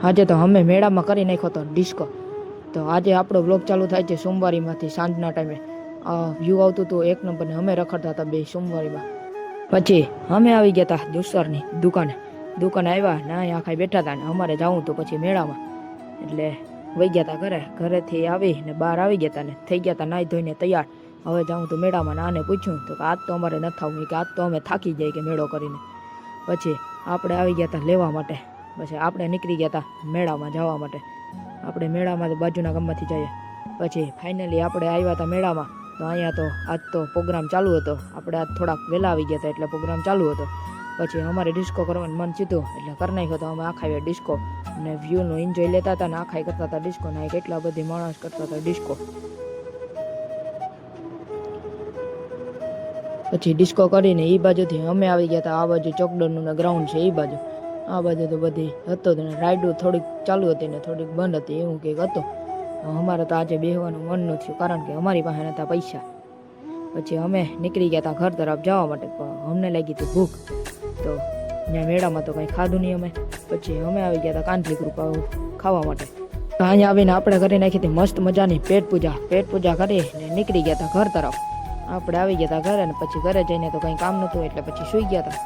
આજે તો અમે મેળામાં કરી નાખ્યો હતો ડિસ્કો. તો આજે આપણો બ્લોગ ચાલુ થાય છે સોમવારીમાંથી સાંજના ટાઈમે. વ્યૂ આવતું હતું એક નંબર ને અમે રખડતા હતા બે સોમવારીમાં. પછી અમે આવી ગયા હતા દોસ્તરની દુકાને આવ્યા ને અહીંયા આખા બેઠા હતા ને અમારે જવું તો પછી મેળામાં. એટલે વહી ગયા હતા ઘરેથી આવી ને બહાર આવી ગયા હતા ને થઈ ગયા હતા નાહી ધોઈને તૈયાર. હવે જાઉં તો મેળામાં આને પૂછ્યું તો આજ તો અમારે નથી થવું કે આજ તો અમે થાકી જાય કે મેળો કરીને. પછી આપણે આવી ગયા હતા લેવા માટે. પછી આપણે નીકળી ગયા હતા મેળામાં જવા માટે. આપણે મેળામાં તો બાજુના ગામમાંથી જઈએ. પછી ફાઇનલી આપણે આવ્યા હતા મેળામાં. તો અહીંયા તો આજ તો પ્રોગ્રામ ચાલુ હતો. આપણે આજ થોડાક વહેલા આવી ગયા હતા એટલે પ્રોગ્રામ ચાલુ હતો. પછી અમારે ડિસ્કો કરવાનું મન થયું એટલે કરી નાખ્યો હતો અમે આખા ડિસ્કો ને વ્યૂનો એન્જોય લેતા હતા ને આખા કરતા હતા ડિસ્કો ને કેટલા બધી માણસ કરતા હતા ડિસ્કો. પછી ડિસ્કો કરીને એ બાજુથી અમે આવી ગયા હતા આ બાજુ ચોકડરનું ગ્રાઉન્ડ છે એ બાજુ. આ બાજુ તો બધી હતો ને રાઈડો થોડીક ચાલુ હતી ને થોડીક બંધ હતી એવું કંઈક હતું. અમારે તો આજે બેસવાનું મન ન થયું કારણ કે અમારી પાસે નહોતા પૈસા. પછી અમે નીકળી ગયા હતા ઘર તરફ જવા માટે. અમને લાગી હતી ભૂખ તો ત્યાં મેળામાં તો કંઈ ખાધું નહીં અમે. પછી અમે આવી ગયા હતા કાંઠલી કૃપા ખાવા માટે. તો અહીંયા આવીને આપણે કરી નાખી હતી મસ્ત મજાની પેટ પૂજા કરીને નીકળી ગયા હતા ઘર તરફ. આપણે આવી ગયા હતા ઘરે ને પછી ઘરે જઈને તો કંઈ કામ નહોતું એટલે પછી સૂઈ ગયા હતા.